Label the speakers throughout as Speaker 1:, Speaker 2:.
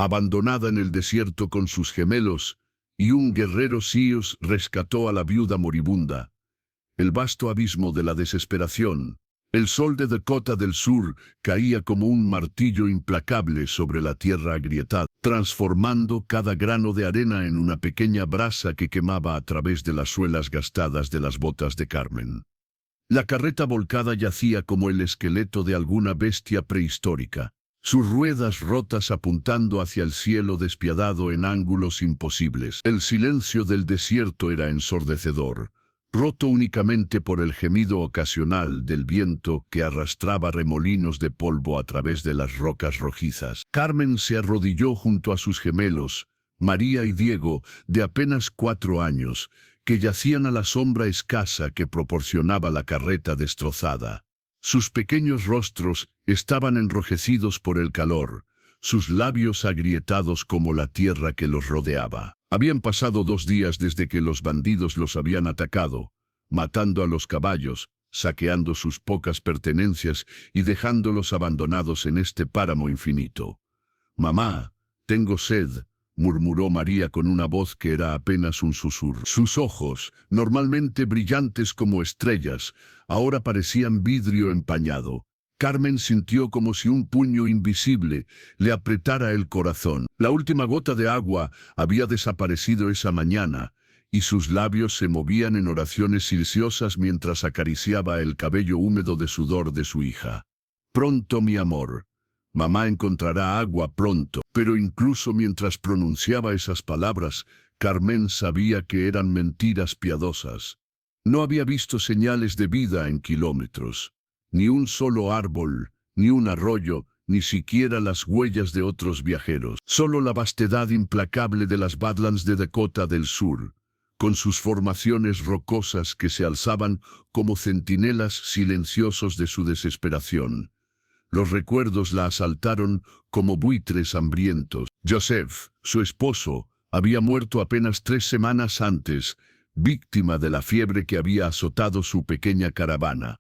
Speaker 1: abandonada en el desierto con sus gemelos, y un guerrero Sios rescató a la viuda moribunda. El vasto abismo de la desesperación. El sol de Dakota del Sur caía como un martillo implacable sobre la tierra agrietada, transformando cada grano de arena en una pequeña brasa que quemaba a través de las suelas gastadas de las botas de Carmen. La carreta volcada yacía como el esqueleto de alguna bestia prehistórica, sus ruedas rotas apuntando hacia el cielo despiadado en ángulos imposibles. El silencio del desierto era ensordecedor, roto únicamente por el gemido ocasional del viento que arrastraba remolinos de polvo a través de las rocas rojizas. Carmen se arrodilló junto a sus gemelos, María y Diego, de apenas 4 años, que yacían a la sombra escasa que proporcionaba la carreta destrozada. Sus pequeños rostros estaban enrojecidos por el calor, sus labios agrietados como la tierra que los rodeaba. Habían pasado 2 días desde que los bandidos los habían atacado, matando a los caballos, saqueando sus pocas pertenencias y dejándolos abandonados en este páramo infinito. «Mamá, tengo sed», murmuró María con una voz que era apenas un susurro. Sus ojos, normalmente brillantes como estrellas, ahora parecían vidrio empañado. Carmen sintió como si un puño invisible le apretara el corazón. La última gota de agua había desaparecido esa mañana, y sus labios se movían en oraciones silenciosas mientras acariciaba el cabello húmedo de sudor de su hija. «Pronto, mi amor. Mamá encontrará agua pronto». Pero incluso mientras pronunciaba esas palabras, Carmen sabía que eran mentiras piadosas. No había visto señales de vida en kilómetros. Ni un solo árbol, ni un arroyo, ni siquiera las huellas de otros viajeros. Solo la vastedad implacable de las Badlands de Dakota del Sur, con sus formaciones rocosas que se alzaban como centinelas silenciosos de su desesperación. Los recuerdos la asaltaron como buitres hambrientos. Joseph, su esposo, había muerto apenas 3 semanas antes, víctima de la fiebre que había azotado su pequeña caravana.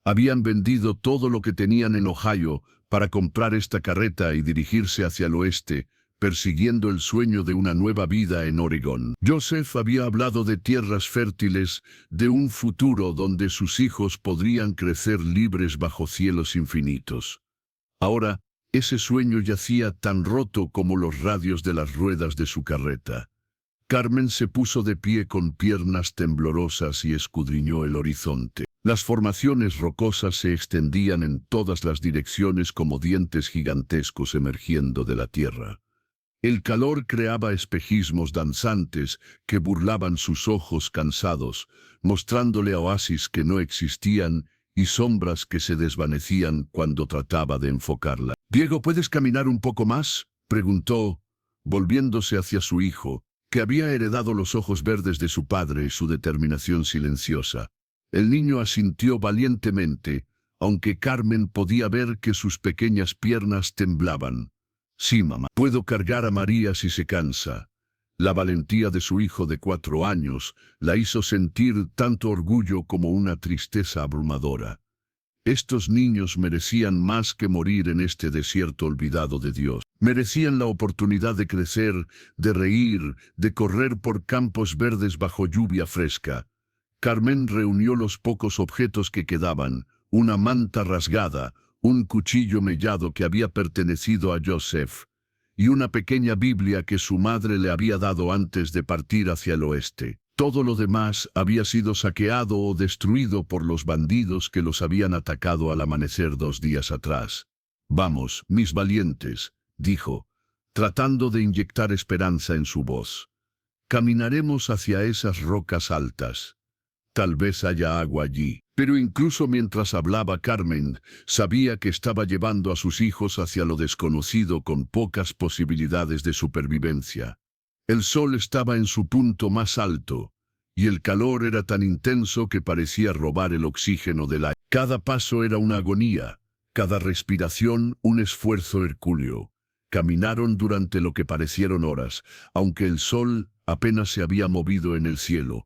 Speaker 1: Habían vendido todo lo que tenían en Ohio para comprar esta carreta y dirigirse hacia el oeste, persiguiendo el sueño de una nueva vida en Oregón. Joseph había hablado de tierras fértiles, de un futuro donde sus hijos podrían crecer libres bajo cielos infinitos. Ahora, ese sueño yacía tan roto como los radios de las ruedas de su carreta. Carmen se puso de pie con piernas temblorosas y escudriñó el horizonte. Las formaciones rocosas se extendían en todas las direcciones como dientes gigantescos emergiendo de la tierra. El calor creaba espejismos danzantes que burlaban sus ojos cansados, mostrándole oasis que no existían y sombras que se desvanecían cuando trataba de enfocarla. «Diego, ¿puedes caminar un poco más?», preguntó, volviéndose hacia su hijo, que había heredado los ojos verdes de su padre y su determinación silenciosa. El niño asintió valientemente, aunque Carmen podía ver que sus pequeñas piernas temblaban. «Sí, mamá. Puedo cargar a María si se cansa». La valentía de su hijo de 4 años la hizo sentir tanto orgullo como una tristeza abrumadora. Estos niños merecían más que morir en este desierto olvidado de Dios. Merecían la oportunidad de crecer, de reír, de correr por campos verdes bajo lluvia fresca. Carmen reunió los pocos objetos que quedaban, una manta rasgada, un cuchillo mellado que había pertenecido a Joseph, y una pequeña Biblia que su madre le había dado antes de partir hacia el oeste. Todo lo demás había sido saqueado o destruido por los bandidos que los habían atacado al amanecer 2 días atrás. «Vamos, mis valientes», dijo, tratando de inyectar esperanza en su voz. «Caminaremos hacia esas rocas altas. Tal vez haya agua allí». Pero incluso mientras hablaba Carmen, sabía que estaba llevando a sus hijos hacia lo desconocido con pocas posibilidades de supervivencia. El sol estaba en su punto más alto, y el calor era tan intenso que parecía robar el oxígeno del aire. Cada paso era una agonía, cada respiración un esfuerzo hercúleo. Caminaron durante lo que parecieron horas, aunque el sol apenas se había movido en el cielo.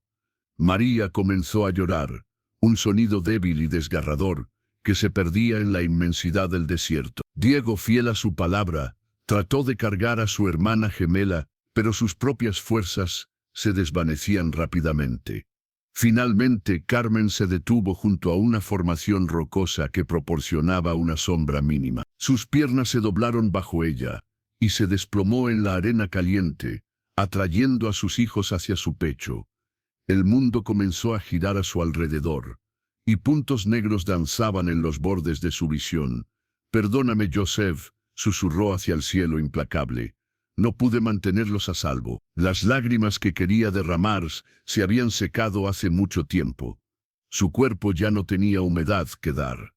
Speaker 1: María comenzó a llorar, un sonido débil y desgarrador, que se perdía en la inmensidad del desierto. Diego, fiel a su palabra, Trató de cargar a su hermana gemela, pero sus propias fuerzas se desvanecían rápidamente. Finalmente, Carmen se detuvo junto a una formación rocosa que proporcionaba una sombra mínima. Sus piernas se doblaron bajo ella y se desplomó en la arena caliente, atrayendo a sus hijos hacia su pecho. El mundo comenzó a girar a su alrededor, y puntos negros danzaban en los bordes de su visión. «Perdóname, Joseph», susurró hacia el cielo implacable. «No pude mantenerlos a salvo. Las lágrimas que quería derramar se habían secado hace mucho tiempo. Su cuerpo ya no tenía humedad que dar».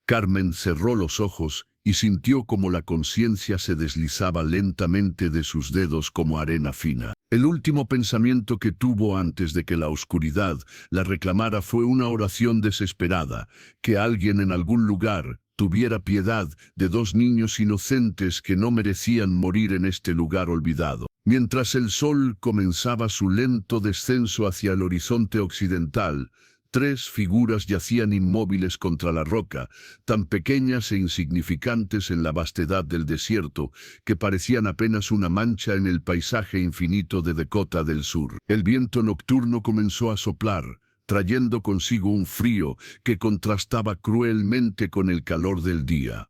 Speaker 1: Carmen cerró los ojos y sintió como la conciencia se deslizaba lentamente de sus dedos como arena fina. El último pensamiento que tuvo antes de que la oscuridad la reclamara fue una oración desesperada, que alguien en algún lugar tuviera piedad de dos niños inocentes que no merecían morir en este lugar olvidado. Mientras el sol comenzaba su lento descenso hacia el horizonte occidental, tres figuras yacían inmóviles contra la roca, tan pequeñas e insignificantes en la vastedad del desierto, que parecían apenas una mancha en el paisaje infinito de Dakota del Sur. El viento nocturno comenzó a soplar, trayendo consigo un frío que contrastaba cruelmente con el calor del día.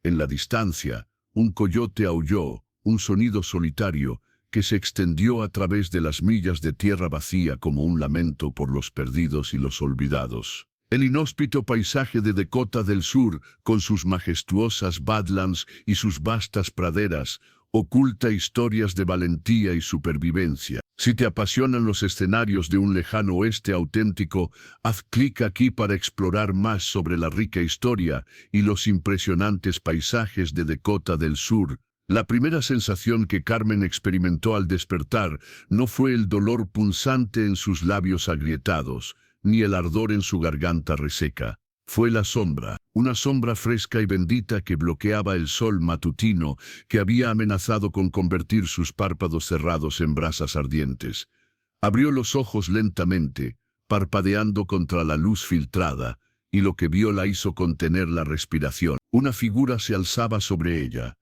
Speaker 1: En la distancia, un coyote aulló, un sonido solitario, que se extendió a través de las millas de tierra vacía como un lamento por los perdidos y los olvidados. El inhóspito paisaje de Dakota del Sur, con sus majestuosas badlands y sus vastas praderas, oculta historias de valentía y supervivencia. Si te apasionan los escenarios de un lejano oeste auténtico, haz clic aquí para explorar más sobre la rica historia y los impresionantes paisajes de Dakota del Sur. La primera sensación que Carmen experimentó al despertar no fue el dolor punzante en sus labios agrietados, ni el ardor en su garganta reseca. Fue la sombra, una sombra fresca y bendita que bloqueaba el sol matutino que había amenazado con convertir sus párpados cerrados en brasas ardientes. Abrió los ojos lentamente, parpadeando contra la luz filtrada, y lo que vio la hizo contener la respiración. Una figura se alzaba sobre ella,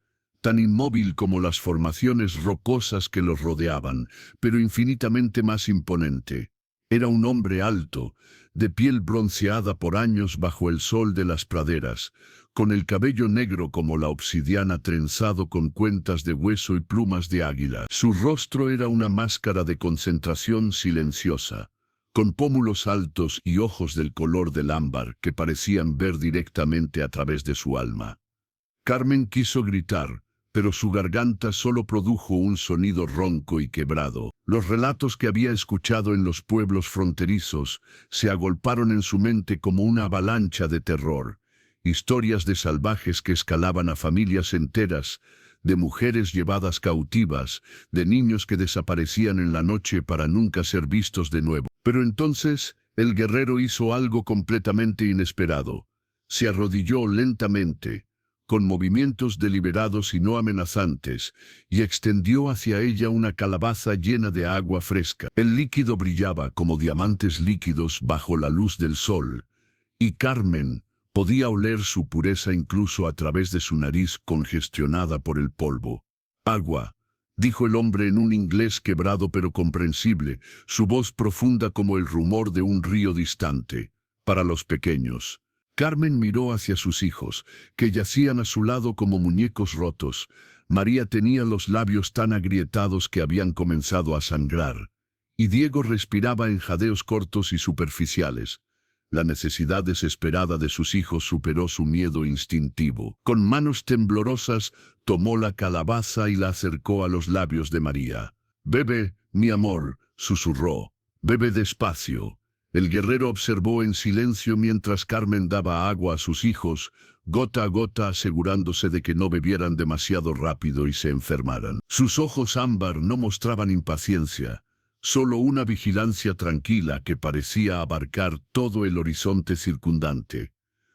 Speaker 1: tan inmóvil como las formaciones rocosas que los rodeaban, pero infinitamente más imponente. Era un hombre alto, de piel bronceada por años bajo el sol de las praderas, con el cabello negro como la obsidiana trenzado con cuentas de hueso y plumas de águila. Su rostro era una máscara de concentración silenciosa, con pómulos altos y ojos del color del ámbar que parecían ver directamente a través de su alma. Carmen quiso gritar, pero su garganta solo produjo un sonido ronco y quebrado. Los relatos que había escuchado en los pueblos fronterizos se agolparon en su mente como una avalancha de terror. Historias de salvajes que escalaban a familias enteras, de mujeres llevadas cautivas, de niños que desaparecían en la noche para nunca ser vistos de nuevo. Pero entonces, el guerrero hizo algo completamente inesperado. Se arrodilló lentamente, con movimientos deliberados y no amenazantes, y extendió hacia ella una calabaza llena de agua fresca. El líquido brillaba como diamantes líquidos bajo la luz del sol, y Carmen podía oler su pureza incluso a través de su nariz congestionada por el polvo. «Agua», dijo el hombre en un inglés quebrado pero comprensible, su voz profunda como el rumor de un río distante. «Para los pequeños». Carmen miró hacia sus hijos, que yacían a su lado como muñecos rotos. María tenía los labios tan agrietados que habían comenzado a sangrar, y Diego respiraba en jadeos cortos y superficiales. La necesidad desesperada de sus hijos superó su miedo instintivo. Con manos temblorosas, tomó la calabaza y la acercó a los labios de María. «Bebe, mi amor», susurró. «Bebe despacio». El guerrero observó en silencio mientras Carmen daba agua a sus hijos, gota a gota asegurándose de que no bebieran demasiado rápido y se enfermaran. Sus ojos ámbar no mostraban impaciencia, solo una vigilancia tranquila que parecía abarcar todo el horizonte circundante.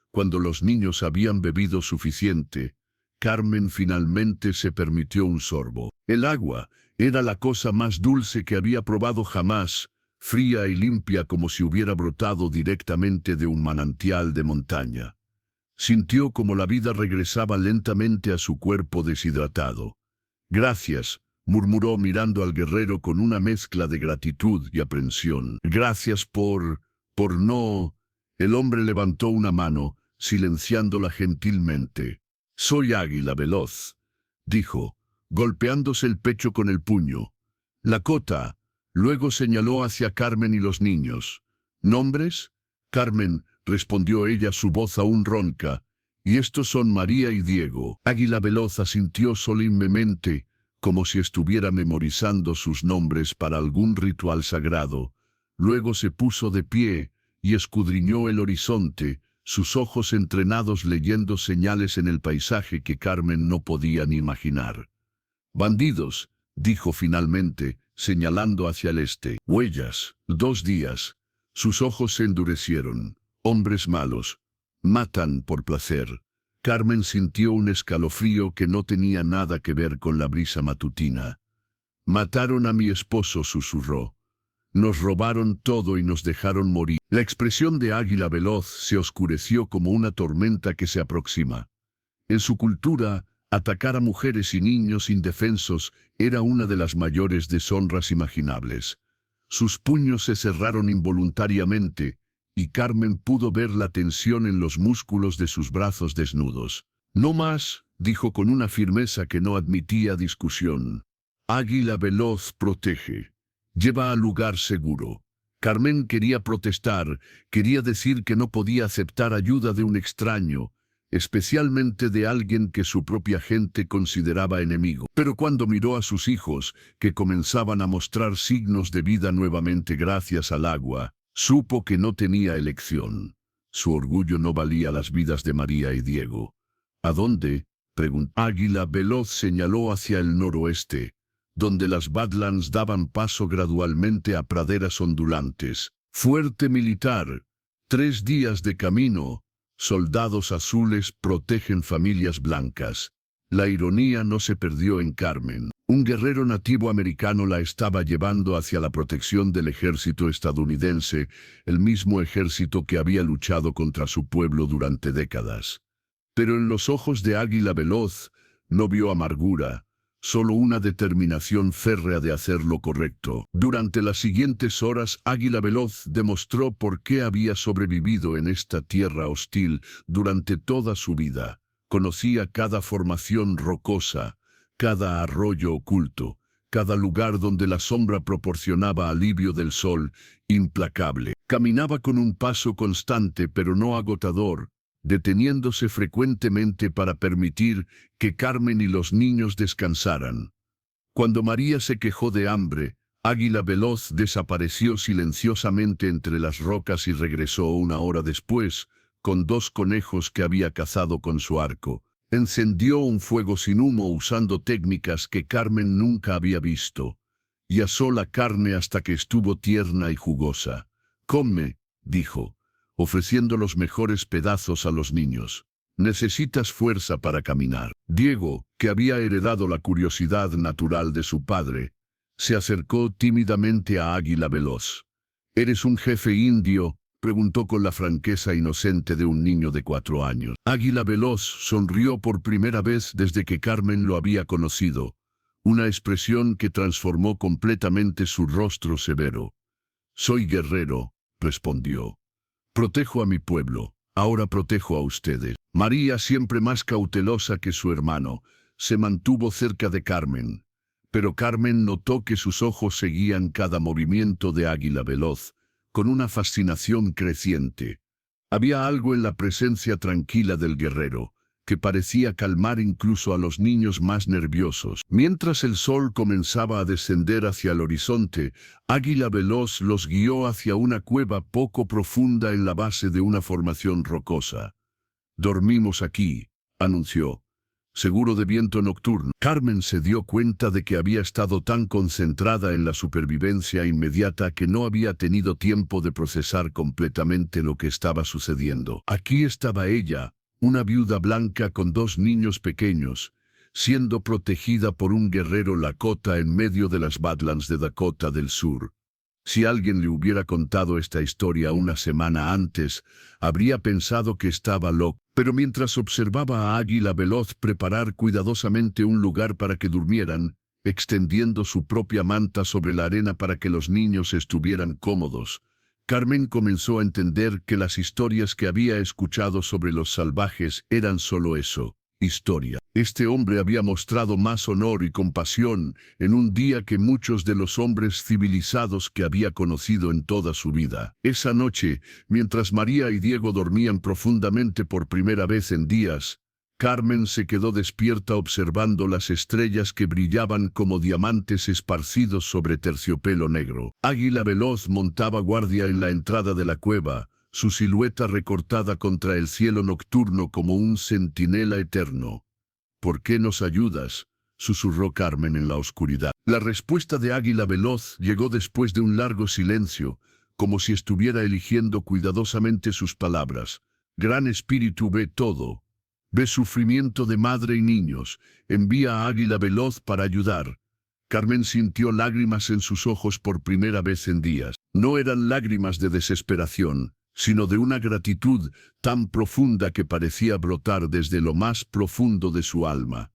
Speaker 1: Cuando los niños habían bebido suficiente, Carmen finalmente se permitió un sorbo. El agua era la cosa más dulce que había probado jamás, fría y limpia como si hubiera brotado directamente de un manantial de montaña. Sintió como la vida regresaba lentamente a su cuerpo deshidratado. «Gracias», murmuró mirando al guerrero con una mezcla de gratitud y aprensión. «Gracias por no...» El hombre levantó una mano, silenciándola gentilmente. «Soy Águila Veloz», dijo, golpeándose el pecho con el puño. «Lakota». Luego señaló hacia Carmen y los niños. «¿Nombres?» «Carmen», respondió ella, su voz aún ronca. «Y estos son María y Diego». Águila Veloz asintió solemnemente, como si estuviera memorizando sus nombres para algún ritual sagrado. Luego se puso de pie y escudriñó el horizonte, sus ojos entrenados leyendo señales en el paisaje que Carmen no podía ni imaginar. «Bandidos», dijo finalmente, señalando hacia el este. «Huellas, 2 días». Sus ojos se endurecieron. «Hombres malos. Matan por placer». Carmen sintió un escalofrío que no tenía nada que ver con la brisa matutina. «Mataron a mi esposo», susurró. «Nos robaron todo y nos dejaron morir». La expresión de Águila Veloz se oscureció como una tormenta que se aproxima. En su cultura, atacar a mujeres y niños indefensos era una de las mayores deshonras imaginables. Sus puños se cerraron involuntariamente, y Carmen pudo ver la tensión en los músculos de sus brazos desnudos. «No más», dijo con una firmeza que no admitía discusión. «Águila Veloz protege. Lleva al lugar seguro». Carmen quería protestar, quería decir que no podía aceptar ayuda de un extraño, especialmente de alguien que su propia gente consideraba enemigo. Pero cuando miró a sus hijos, que comenzaban a mostrar signos de vida nuevamente gracias al agua, supo que no tenía elección. Su orgullo no valía las vidas de María y Diego. «¿A dónde?», preguntó. Águila Veloz señaló hacia el noroeste, donde las Badlands daban paso gradualmente a praderas ondulantes. «Fuerte militar. 3 días de camino. Soldados azules protegen familias blancas». La ironía no se perdió en Carmen. Un guerrero nativo americano la estaba llevando hacia la protección del ejército estadounidense, el mismo ejército que había luchado contra su pueblo durante décadas. Pero en los ojos de Águila Veloz no vio amargura, solo una determinación férrea de hacer lo correcto. Durante las siguientes horas, Águila Veloz demostró por qué había sobrevivido en esta tierra hostil durante toda su vida. Conocía cada formación rocosa, cada arroyo oculto, cada lugar donde la sombra proporcionaba alivio del sol, implacable. Caminaba con un paso constante pero no agotador, deteniéndose frecuentemente para permitir que Carmen y los niños descansaran. Cuando María se quejó de hambre, Águila Veloz desapareció silenciosamente entre las rocas y regresó 1 hora después, con 2 conejos que había cazado con su arco. Encendió un fuego sin humo usando técnicas que Carmen nunca había visto, y asó la carne hasta que estuvo tierna y jugosa. «Come», dijo, ofreciendo los mejores pedazos a los niños. «Necesitas fuerza para caminar». Diego, que había heredado la curiosidad natural de su padre, se acercó tímidamente a Águila Veloz. «¿Eres un jefe indio?», preguntó con la franqueza inocente de un niño de 4 años. Águila Veloz sonrió por primera vez desde que Carmen lo había conocido, una expresión que transformó completamente su rostro severo. «Soy guerrero», respondió. «Protejo a mi pueblo, ahora protejo a ustedes». María, siempre más cautelosa que su hermano, se mantuvo cerca de Carmen, pero Carmen notó que sus ojos seguían cada movimiento de Águila Veloz, con una fascinación creciente. Había algo en la presencia tranquila del guerrero, que parecía calmar incluso a los niños más nerviosos. Mientras el sol comenzaba a descender hacia el horizonte, Águila Veloz los guió hacia una cueva poco profunda en la base de una formación rocosa. «Dormimos aquí», anunció. «Seguro de viento nocturno». Carmen se dio cuenta de que había estado tan concentrada en la supervivencia inmediata que no había tenido tiempo de procesar completamente lo que estaba sucediendo. Aquí estaba ella, una viuda blanca con 2 niños pequeños, siendo protegida por un guerrero Lakota en medio de las Badlands de Dakota del Sur. Si alguien le hubiera contado esta historia una semana antes, habría pensado que estaba loco. Pero mientras observaba a Águila Veloz preparar cuidadosamente un lugar para que durmieran, extendiendo su propia manta sobre la arena para que los niños estuvieran cómodos, Carmen comenzó a entender que las historias que había escuchado sobre los salvajes eran solo eso, historia. Este hombre había mostrado más honor y compasión en un día que muchos de los hombres civilizados que había conocido en toda su vida. Esa noche, mientras María y Diego dormían profundamente por primera vez en días, Carmen se quedó despierta observando las estrellas que brillaban como diamantes esparcidos sobre terciopelo negro. Águila Veloz montaba guardia en la entrada de la cueva, su silueta recortada contra el cielo nocturno como un centinela eterno. «¿Por qué nos ayudas?», susurró Carmen en la oscuridad. La respuesta de Águila Veloz llegó después de un largo silencio, como si estuviera eligiendo cuidadosamente sus palabras. «Gran Espíritu ve todo. Ve sufrimiento de madre y niños. Envía a Águila Veloz para ayudar». Carmen sintió lágrimas en sus ojos por primera vez en días. No eran lágrimas de desesperación, sino de una gratitud tan profunda que parecía brotar desde lo más profundo de su alma.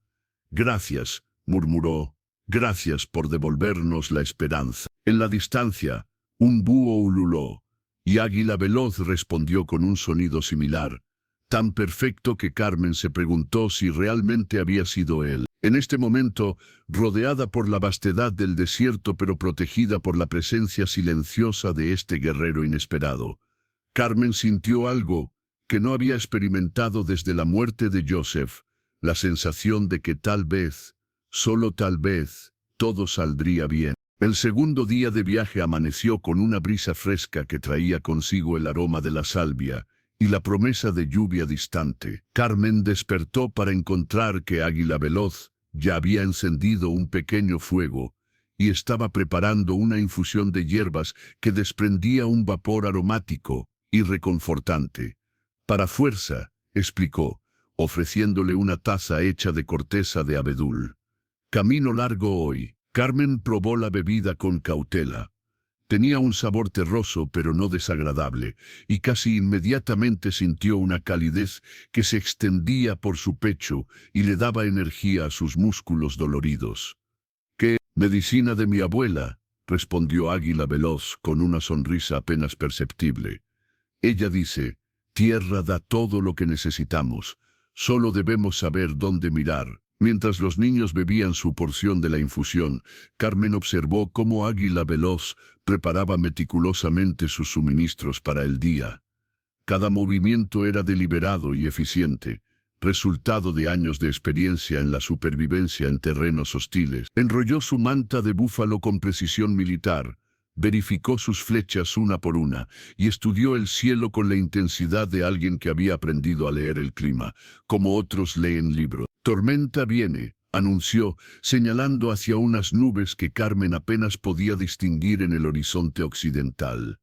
Speaker 1: «Gracias», murmuró, «gracias por devolvernos la esperanza». En la distancia, un búho ululó, y Águila Veloz respondió con un sonido similar, tan perfecto que Carmen se preguntó si realmente había sido él. En este momento, rodeada por la vastedad del desierto pero protegida por la presencia silenciosa de este guerrero inesperado, Carmen sintió algo que no había experimentado desde la muerte de Joseph, la sensación de que tal vez, solo tal vez, todo saldría bien. El segundo día de viaje amaneció con una brisa fresca que traía consigo el aroma de la salvia y la promesa de lluvia distante. Carmen despertó para encontrar que Águila Veloz ya había encendido un pequeño fuego y estaba preparando una infusión de hierbas que desprendía un vapor aromático y reconfortante. «Para fuerza», explicó, ofreciéndole una taza hecha de corteza de abedul. «Camino largo hoy». Carmen probó la bebida con cautela. Tenía un sabor terroso pero no desagradable, y casi inmediatamente sintió una calidez que se extendía por su pecho y le daba energía a sus músculos doloridos. «¿Qué? Medicina de mi abuela», respondió Águila Veloz con una sonrisa apenas perceptible. «Ella dice, tierra da todo lo que necesitamos, solo debemos saber dónde mirar». Mientras los niños bebían su porción de la infusión, Carmen observó cómo Águila Veloz preparaba meticulosamente sus suministros para el día. Cada movimiento era deliberado y eficiente, resultado de años de experiencia en la supervivencia en terrenos hostiles. Enrolló su manta de búfalo con precisión militar, verificó sus flechas una por una y estudió el cielo con la intensidad de alguien que había aprendido a leer el clima, como otros leen libros. «Tormenta viene», anunció, señalando hacia unas nubes que Carmen apenas podía distinguir en el horizonte occidental.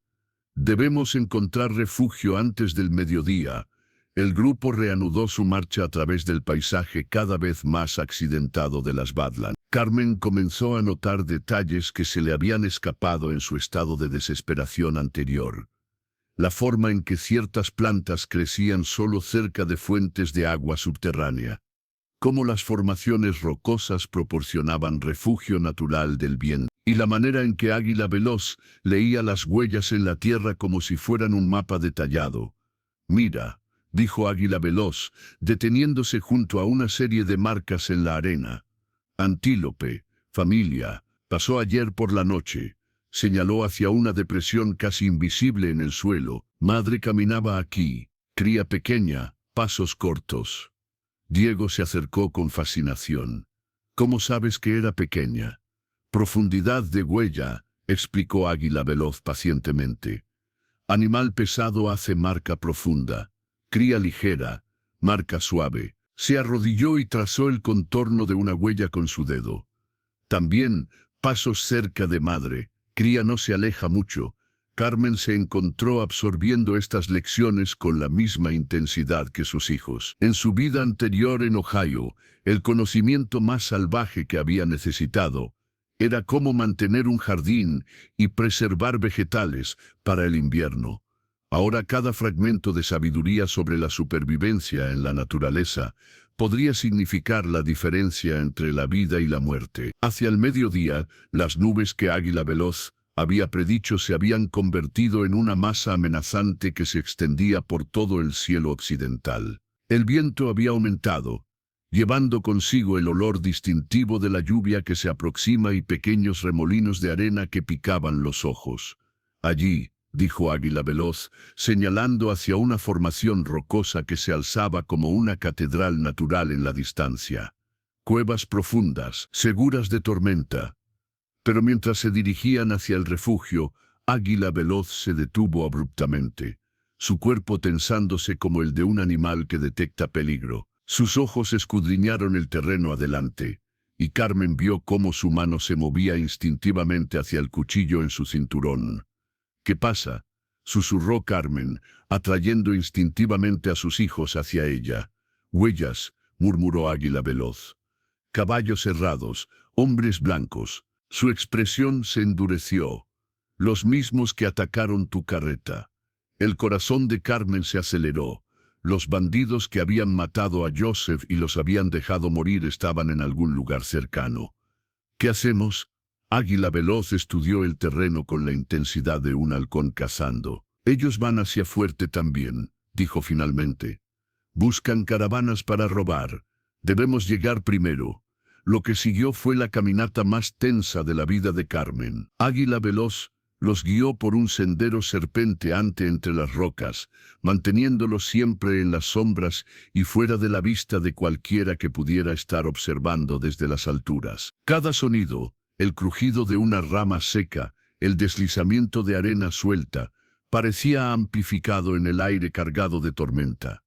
Speaker 1: «Debemos encontrar refugio antes del mediodía». El grupo reanudó su marcha a través del paisaje cada vez más accidentado de las Badlands. Carmen comenzó a notar detalles que se le habían escapado en su estado de desesperación anterior. La forma en que ciertas plantas crecían solo cerca de fuentes de agua subterránea. Cómo las formaciones rocosas proporcionaban refugio natural del viento. Y la manera en que Águila Veloz leía las huellas en la tierra como si fueran un mapa detallado. «Mira», dijo Águila Veloz, deteniéndose junto a una serie de marcas en la arena. «Antílope, familia, pasó ayer por la noche». Señaló hacia una depresión casi invisible en el suelo. «Madre caminaba aquí, cría pequeña, pasos cortos». Diego se acercó con fascinación. «¿Cómo sabes que era pequeña?» «Profundidad de huella», explicó Águila Veloz pacientemente. «Animal pesado hace marca profunda. Cría ligera, marca suave». Se arrodilló y trazó el contorno de una huella con su dedo. «También, pasos cerca de madre, cría no se aleja mucho». Carmen se encontró absorbiendo estas lecciones con la misma intensidad que sus hijos. En su vida anterior en Ohio, el conocimiento más salvaje que había necesitado Era cómo mantener un jardín y preservar vegetales para el invierno. Ahora cada fragmento de sabiduría sobre la supervivencia en la naturaleza podría significar la diferencia entre la vida y la muerte. Hacia el mediodía, las nubes que Águila Veloz había predicho se habían convertido en una masa amenazante que se extendía por todo el cielo occidental. El viento había aumentado, llevando consigo el olor distintivo de la lluvia que se aproxima y pequeños remolinos de arena que picaban los ojos. Allí, dijo Águila Veloz, señalando hacia una formación rocosa que se alzaba como una catedral natural en la distancia. Cuevas profundas, seguras de tormenta. Pero mientras se dirigían hacia el refugio, Águila Veloz se detuvo abruptamente, su cuerpo tensándose como el de un animal que detecta peligro. Sus ojos escudriñaron el terreno adelante, y Carmen vio cómo su mano se movía instintivamente hacia el cuchillo en su cinturón. «¿Qué pasa?», susurró Carmen, atrayendo instintivamente a sus hijos hacia ella. «Huellas», murmuró Águila Veloz. «Caballos herrados, hombres blancos». Su expresión se endureció. «Los mismos que atacaron tu carreta». El corazón de Carmen se aceleró. Los bandidos que habían matado a Joseph y los habían dejado morir estaban en algún lugar cercano. «¿Qué hacemos?». Águila Veloz estudió el terreno con la intensidad de un halcón cazando. «Ellos van hacia Fuerte también», dijo finalmente. «Buscan caravanas para robar. Debemos llegar primero». Lo que siguió fue la caminata más tensa de la vida de Carmen. Águila Veloz los guió por un sendero serpenteante entre las rocas, manteniéndolos siempre en las sombras y fuera de la vista de cualquiera que pudiera estar observando desde las alturas. Cada sonido, el crujido de una rama seca, el deslizamiento de arena suelta, parecía amplificado en el aire cargado de tormenta.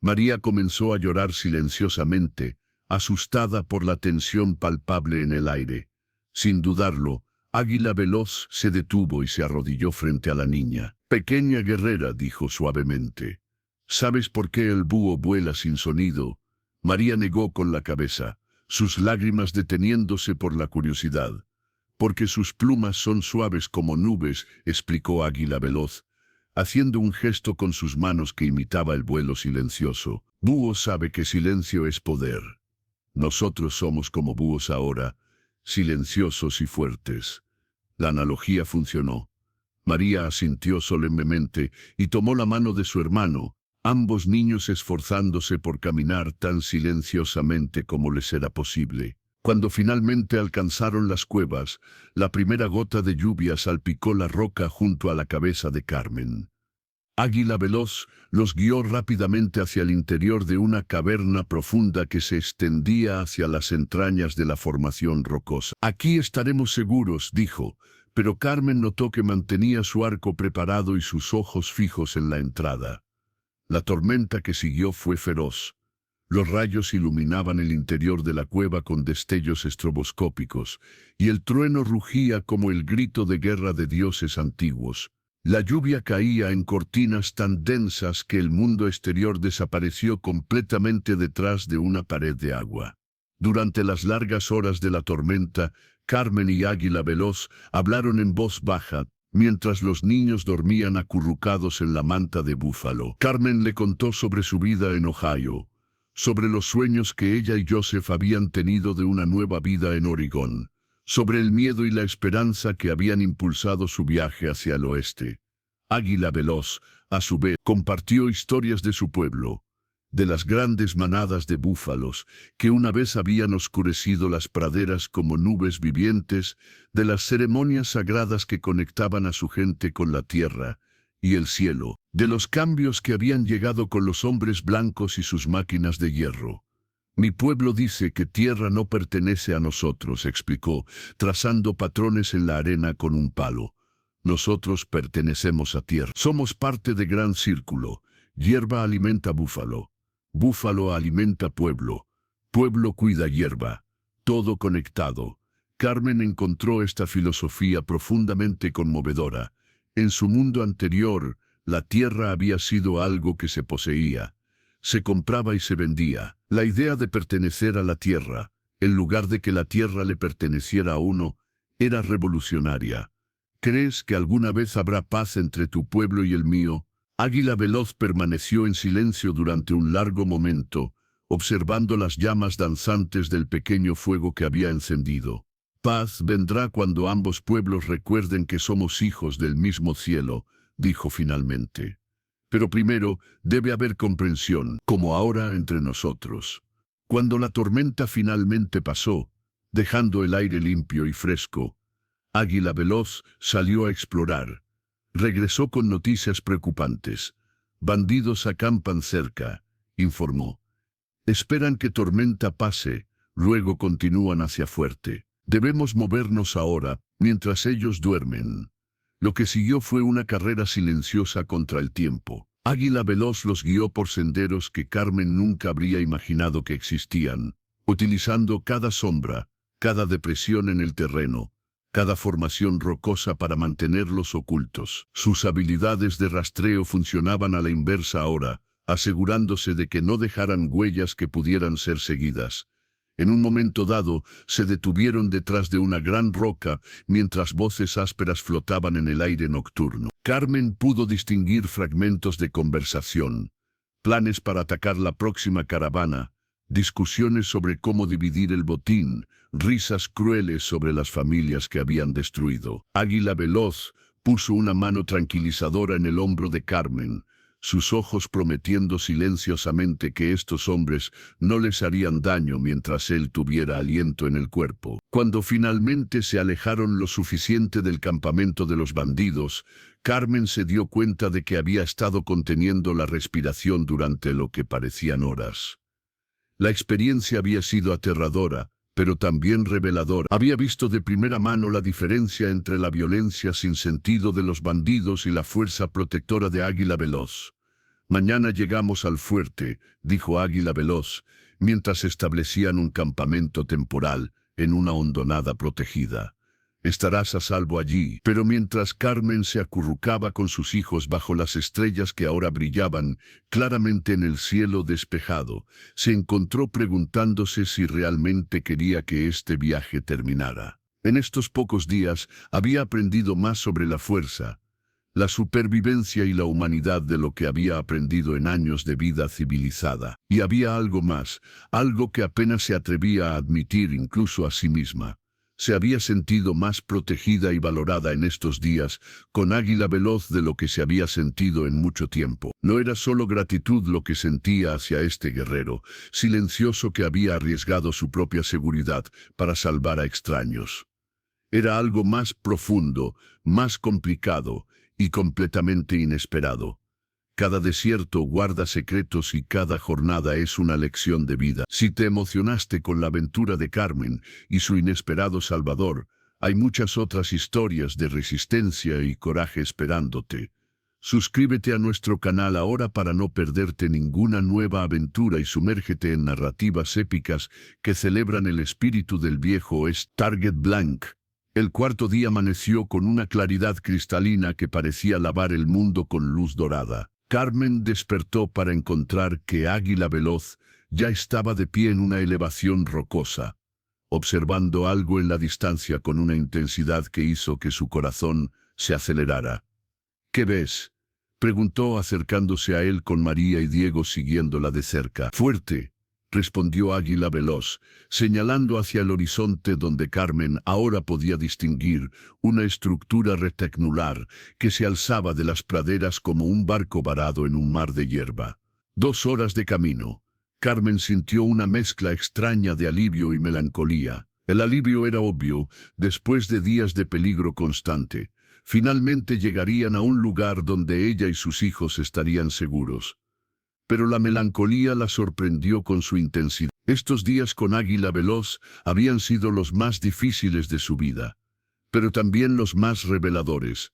Speaker 1: María comenzó a llorar silenciosamente, asustada por la tensión palpable en el aire. Sin dudarlo, Águila Veloz se detuvo y se arrodilló frente a la niña. «Pequeña guerrera», dijo suavemente. «¿Sabes por qué el búho vuela sin sonido?». María negó con la cabeza, sus lágrimas deteniéndose por la curiosidad. «Porque sus plumas son suaves como nubes», explicó Águila Veloz, haciendo un gesto con sus manos que imitaba el vuelo silencioso. «Búho sabe que silencio es poder. Nosotros somos como búhos ahora, silenciosos y fuertes». La analogía funcionó. María asintió solemnemente y tomó la mano de su hermano, ambos niños esforzándose por caminar tan silenciosamente como les era posible. Cuando finalmente alcanzaron las cuevas, la primera gota de lluvia salpicó la roca junto a la cabeza de Carmen. Águila Veloz los guió rápidamente hacia el interior de una caverna profunda que se extendía hacia las entrañas de la formación rocosa. «Aquí estaremos seguros», dijo, pero Carmen notó que mantenía su arco preparado y sus ojos fijos en la entrada. La tormenta que siguió fue feroz. Los rayos iluminaban el interior de la cueva con destellos estroboscópicos, y el trueno rugía como el grito de guerra de dioses antiguos. La lluvia caía en cortinas tan densas que el mundo exterior desapareció completamente detrás de una pared de agua. Durante las largas horas de la tormenta, Carmen y Águila Veloz hablaron en voz baja, mientras los niños dormían acurrucados en la manta de búfalo. Carmen le contó sobre su vida en Ohio, sobre los sueños que ella y Joseph habían tenido de una nueva vida en Oregón, sobre el miedo y la esperanza que habían impulsado su viaje hacia el oeste. Águila Veloz, a su vez, compartió historias de su pueblo, de las grandes manadas de búfalos que una vez habían oscurecido las praderas como nubes vivientes, de las ceremonias sagradas que conectaban a su gente con la tierra y el cielo, de los cambios que habían llegado con los hombres blancos y sus máquinas de hierro. «Mi pueblo dice que tierra no pertenece a nosotros», explicó, trazando patrones en la arena con un palo. «Nosotros pertenecemos a tierra. Somos parte de gran círculo. Hierba alimenta búfalo. Búfalo alimenta pueblo. Pueblo cuida hierba. Todo conectado». Carmen encontró esta filosofía profundamente conmovedora. En su mundo anterior, la tierra había sido algo que se poseía. Se compraba y se vendía. La idea de pertenecer a la tierra, en lugar de que la tierra le perteneciera a uno, Era revolucionaria. ¿Crees que alguna vez habrá paz entre tu pueblo y el mío? Águila Veloz permaneció en silencio durante un largo momento, observando las llamas danzantes del pequeño fuego que había encendido. Paz vendrá cuando ambos pueblos recuerden que somos hijos del mismo cielo, dijo finalmente. Pero primero debe haber comprensión, como ahora entre nosotros. Cuando la tormenta finalmente pasó, dejando el aire limpio y fresco, Águila Veloz salió a explorar. Regresó con noticias preocupantes. Bandidos acampan cerca, informó. Esperan que tormenta pase, luego continúan hacia Fuerte. Debemos movernos ahora, mientras ellos duermen. Lo que siguió fue una carrera silenciosa contra el tiempo. Águila Veloz los guió por senderos que Carmen nunca habría imaginado que existían, utilizando cada sombra, cada depresión en el terreno, cada formación rocosa para mantenerlos ocultos. Sus habilidades de rastreo funcionaban a la inversa ahora, asegurándose de que no dejaran huellas que pudieran ser seguidas. En un momento dado, se detuvieron detrás de una gran roca, mientras voces ásperas flotaban en el aire nocturno. Carmen pudo distinguir fragmentos de conversación, planes para atacar la próxima caravana, discusiones sobre cómo dividir el botín, risas crueles sobre las familias que habían destruido. Águila Veloz puso una mano tranquilizadora en el hombro de Carmen, sus ojos prometiendo silenciosamente que estos hombres no les harían daño mientras él tuviera aliento en el cuerpo. Cuando finalmente se alejaron lo suficiente del campamento de los bandidos, Carmen se dio cuenta de que había estado conteniendo la respiración durante lo que parecían horas. La experiencia había sido aterradora, pero también reveladora. Había visto de primera mano la diferencia entre la violencia sin sentido de los bandidos y la fuerza protectora de Águila Veloz. Mañana llegamos al fuerte, dijo Águila Veloz, mientras establecían un campamento temporal en una hondonada protegida. Estarás a salvo allí. Pero mientras Carmen se acurrucaba con sus hijos bajo las estrellas que ahora brillaban claramente en el cielo despejado, se encontró preguntándose si realmente quería que este viaje terminara. En estos pocos días había aprendido más sobre la fuerza, la supervivencia y la humanidad de lo que había aprendido en años de vida civilizada. Y había algo más, algo que apenas se atrevía a admitir incluso a sí misma. Se había sentido más protegida y valorada en estos días con Águila Veloz de lo que se había sentido en mucho tiempo. No era solo gratitud lo que sentía hacia este guerrero, silencioso que había arriesgado su propia seguridad para salvar a extraños. Era algo más profundo, más complicado y completamente inesperado. Cada desierto guarda secretos y cada jornada es una lección de vida. Si te emocionaste con la aventura de Carmen y su inesperado salvador, hay muchas otras historias de resistencia y coraje esperándote. Suscríbete a nuestro canal ahora para no perderte ninguna nueva aventura y sumérgete en narrativas épicas que celebran el espíritu del viejo oeste. Target Blank. El cuarto día amaneció con una claridad cristalina que parecía lavar el mundo con luz dorada. Carmen despertó para encontrar que Águila Veloz ya estaba de pie en una elevación rocosa, observando algo en la distancia con una intensidad que hizo que su corazón se acelerara. ¿Qué ves?, preguntó acercándose a él con María y Diego siguiéndola de cerca. Fuerte, respondió Águila Veloz, señalando hacia el horizonte donde Carmen ahora podía distinguir una estructura rectangular que se alzaba de las praderas como un barco varado en un mar de hierba. 2 horas de camino. Carmen sintió una mezcla extraña de alivio y melancolía. El alivio era obvio, después de días de peligro constante. Finalmente llegarían a un lugar donde ella y sus hijos estarían seguros. Pero la melancolía la sorprendió con su intensidad. Estos días con Águila Veloz habían sido los más difíciles de su vida, pero también los más reveladores.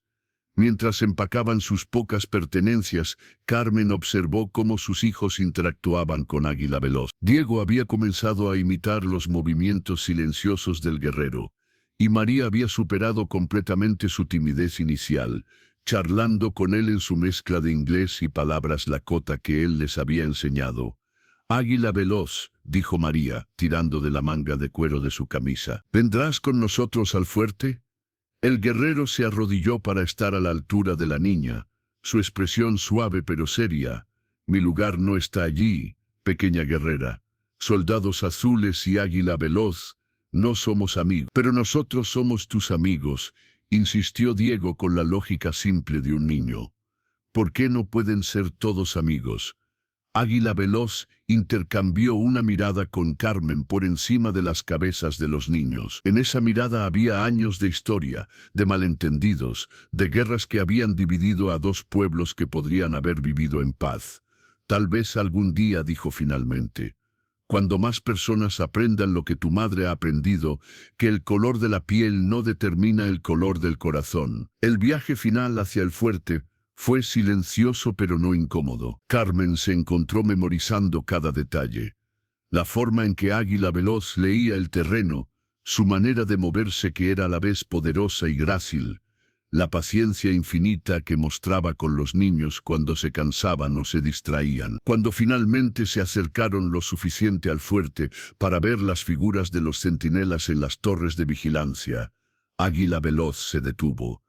Speaker 1: Mientras empacaban sus pocas pertenencias, Carmen observó cómo sus hijos interactuaban con Águila Veloz. Diego había comenzado a imitar los movimientos silenciosos del guerrero, y María había superado completamente su timidez inicial, charlando con él en su mezcla de inglés y palabras lakota que él les había enseñado. Águila Veloz, dijo María, tirando de la manga de cuero de su camisa. ¿Vendrás con nosotros al fuerte? El guerrero se arrodilló para estar a la altura de la niña, su expresión suave pero seria. Mi lugar no está allí, pequeña guerrera. Soldados azules y águila veloz, no somos amigos. Pero nosotros somos tus amigos, insistió Diego con la lógica simple de un niño. ¿Por qué no pueden ser todos amigos? Águila Veloz intercambió una mirada con Carmen por encima de las cabezas de los niños. En esa mirada había años de historia, de malentendidos, de guerras que habían dividido a dos pueblos que podrían haber vivido en paz. Tal vez algún día, dijo finalmente, cuando más personas aprendan lo que tu madre ha aprendido, que el color de la piel no determina el color del corazón. El viaje final hacia el fuerte fue silencioso pero no incómodo. Carmen se encontró memorizando cada detalle. La forma en que Águila Veloz leía el terreno, su manera de moverse que era a la vez poderosa y grácil, la paciencia infinita que mostraba con los niños cuando se cansaban o se distraían. Cuando finalmente se acercaron lo suficiente al fuerte para ver las figuras de los centinelas en las torres de vigilancia, Águila Veloz se detuvo.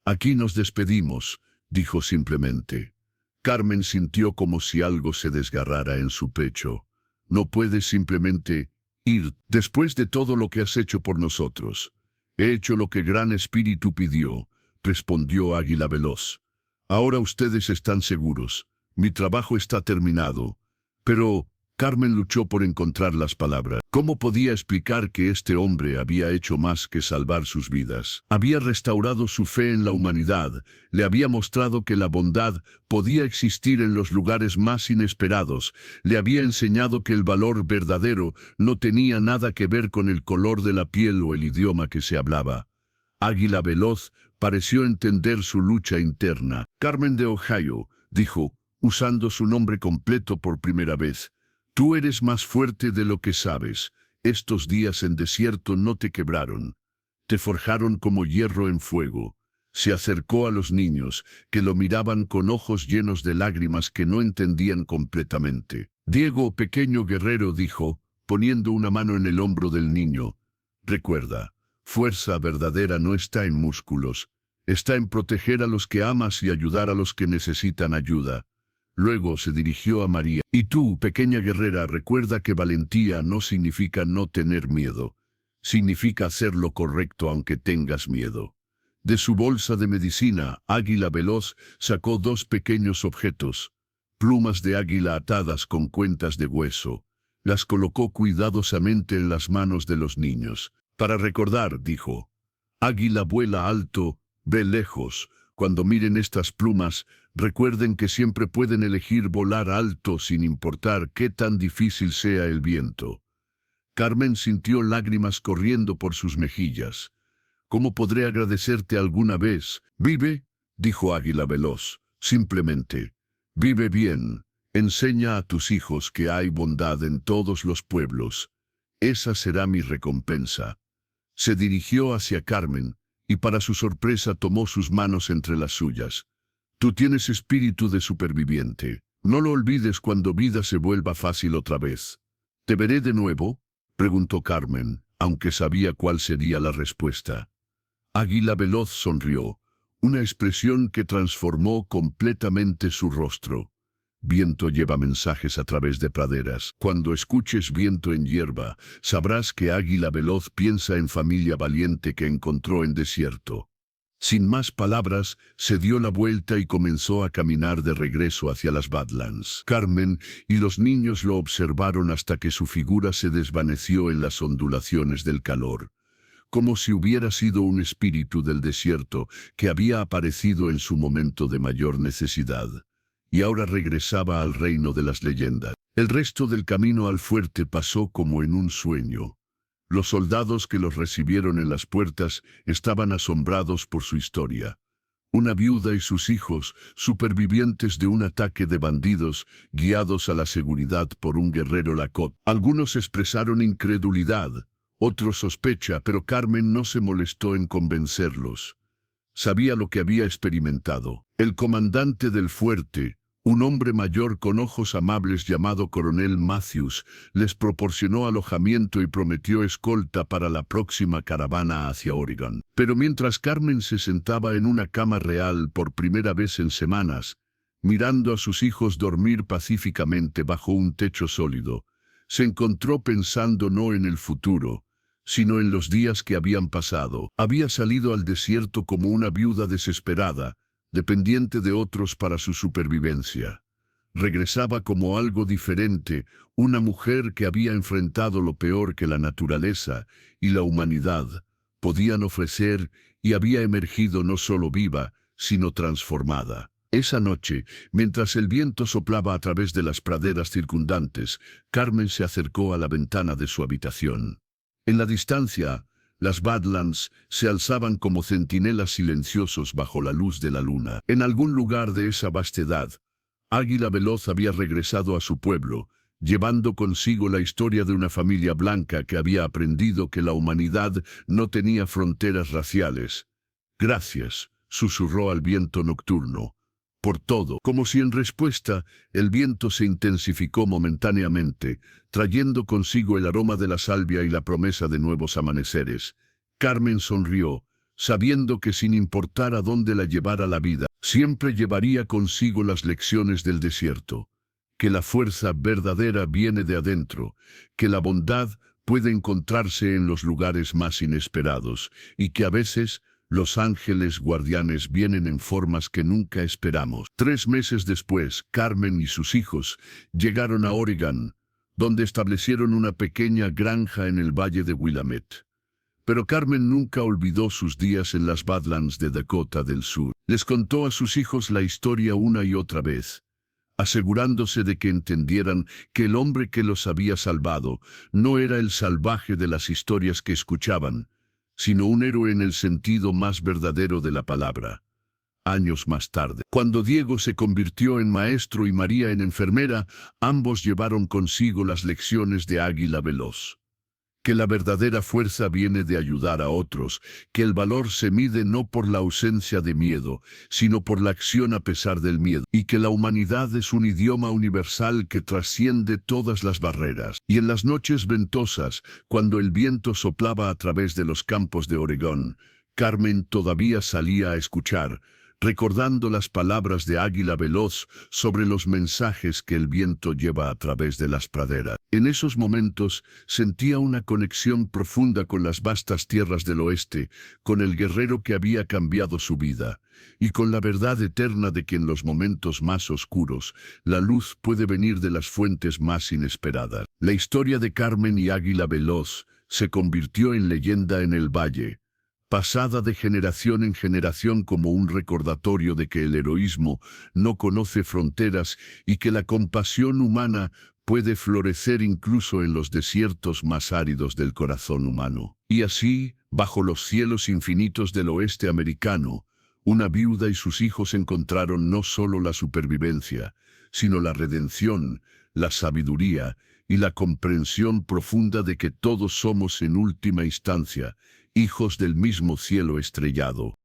Speaker 1: Aquí nos despedimos, dijo simplemente. Carmen sintió como si algo se desgarrara en su pecho. No puedes simplemente ir después de todo lo que has hecho por nosotros. He hecho lo que Gran Espíritu pidió, respondió Águila Veloz. Ahora ustedes están seguros. Mi trabajo está terminado. Pero Carmen luchó por encontrar las palabras. ¿Cómo podía explicar que este hombre había hecho más que salvar sus vidas? Había restaurado su fe en la humanidad, le había mostrado que la bondad podía existir en los lugares más inesperados, le había enseñado que el valor verdadero no tenía nada que ver con el color de la piel o el idioma que se hablaba. Águila Veloz pareció entender su lucha interna. Carmen de Ohio, dijo, usando su nombre completo por primera vez. Tú eres más fuerte de lo que sabes. Estos días en desierto no te quebraron. Te forjaron como hierro en fuego. Se acercó a los niños, que lo miraban con ojos llenos de lágrimas que no entendían completamente. Diego, pequeño guerrero, dijo, poniendo una mano en el hombro del niño. Recuerda, fuerza verdadera no está en músculos. Está en proteger a los que amas y ayudar a los que necesitan ayuda. Luego se dirigió a María. Y tú, pequeña guerrera, recuerda que valentía no significa no tener miedo. Significa hacer lo correcto aunque tengas miedo. De su bolsa de medicina, Águila Veloz sacó dos pequeños objetos. Plumas de águila atadas con cuentas de hueso. Las colocó cuidadosamente en las manos de los niños. Para recordar, dijo. Águila vuela alto, ve lejos. Cuando miren estas plumas, recuerden que siempre pueden elegir volar alto sin importar qué tan difícil sea el viento. Carmen sintió lágrimas corriendo por sus mejillas. ¿Cómo podré agradecerte alguna vez? Vive, dijo Águila Veloz, simplemente. Vive bien. Enseña a tus hijos que hay bondad en todos los pueblos. Esa será mi recompensa. Se dirigió hacia Carmen, y para su sorpresa tomó sus manos entre las suyas. Tú tienes espíritu de superviviente. No lo olvides cuando vida se vuelva fácil otra vez. ¿Te veré de nuevo?, preguntó Carmen, aunque sabía cuál sería la respuesta. Águila Veloz sonrió, una expresión que transformó completamente su rostro. Viento lleva mensajes a través de praderas. Cuando escuches viento en hierba, sabrás que Águila Veloz piensa en familia valiente que encontró en desierto. Sin más palabras, se dio la vuelta y comenzó a caminar de regreso hacia las Badlands. Carmen y los niños lo observaron hasta que su figura se desvaneció en las ondulaciones del calor, como si hubiera sido un espíritu del desierto que había aparecido en su momento de mayor necesidad. Y ahora regresaba al reino de las leyendas. El resto del camino al fuerte pasó como en un sueño. Los soldados que los recibieron en las puertas estaban asombrados por su historia. Una viuda y sus hijos, supervivientes de un ataque de bandidos, guiados a la seguridad por un guerrero Lakota. Algunos expresaron incredulidad, otros sospecha, pero Carmen no se molestó en convencerlos. Sabía lo que había experimentado. El comandante del fuerte, Un hombre mayor con ojos amables llamado Coronel Matthews les proporcionó alojamiento y prometió escolta para la próxima caravana hacia Oregon. Pero mientras Carmen se sentaba en una cama real por primera vez en semanas, mirando a sus hijos dormir pacíficamente bajo un techo sólido, se encontró pensando no en el futuro, sino en los días que habían pasado. Había salido al desierto como una viuda desesperada, dependiente de otros para su supervivencia. Regresaba como algo diferente, una mujer que había enfrentado lo peor que la naturaleza y la humanidad podían ofrecer y había emergido no solo viva, sino transformada. Esa noche, mientras el viento soplaba a través de las praderas circundantes, Carmen se acercó a la ventana de su habitación. En la distancia, las Badlands se alzaban como centinelas silenciosos bajo la luz de la luna. En algún lugar de esa vastedad, Águila Veloz había regresado a su pueblo, llevando consigo la historia de una familia blanca que había aprendido que la humanidad no tenía fronteras raciales. «Gracias», susurró al viento nocturno, «por todo». Como si en respuesta, el viento se intensificó momentáneamente, trayendo consigo el aroma de la salvia y la promesa de nuevos amaneceres. Carmen sonrió, sabiendo que sin importar a dónde la llevara la vida, siempre llevaría consigo las lecciones del desierto. Que la fuerza verdadera viene de adentro, que la bondad puede encontrarse en los lugares más inesperados, y que a veces los ángeles guardianes vienen en formas que nunca esperamos. 3 meses después, Carmen y sus hijos llegaron a Oregon, donde establecieron una pequeña granja en el valle de Willamette. Pero Carmen nunca olvidó sus días en las Badlands de Dakota del Sur. Les contó a sus hijos la historia una y otra vez, asegurándose de que entendieran que el hombre que los había salvado no era el salvaje de las historias que escuchaban, sino un héroe en el sentido más verdadero de la palabra. Años más tarde, cuando Diego se convirtió en maestro y María en enfermera, ambos llevaron consigo las lecciones de Águila Veloz. Que la verdadera fuerza viene de ayudar a otros, que el valor se mide no por la ausencia de miedo, sino por la acción a pesar del miedo, y que la humanidad es un idioma universal que trasciende todas las barreras. Y en las noches ventosas, cuando el viento soplaba a través de los campos de Oregón, Carmen todavía salía a escuchar, recordando las palabras de Águila Veloz sobre los mensajes que el viento lleva a través de las praderas. En esos momentos sentía una conexión profunda con las vastas tierras del oeste, con el guerrero que había cambiado su vida, y con la verdad eterna de que en los momentos más oscuros, la luz puede venir de las fuentes más inesperadas. La historia de Carmen y Águila Veloz se convirtió en leyenda en el valle, pasada de generación en generación como un recordatorio de que el heroísmo no conoce fronteras y que la compasión humana puede florecer incluso en los desiertos más áridos del corazón humano. Y así, bajo los cielos infinitos del oeste americano, una viuda y sus hijos encontraron no solo la supervivencia, sino la redención, la sabiduría y la comprensión profunda de que todos somos en última instancia hijos del mismo cielo estrellado.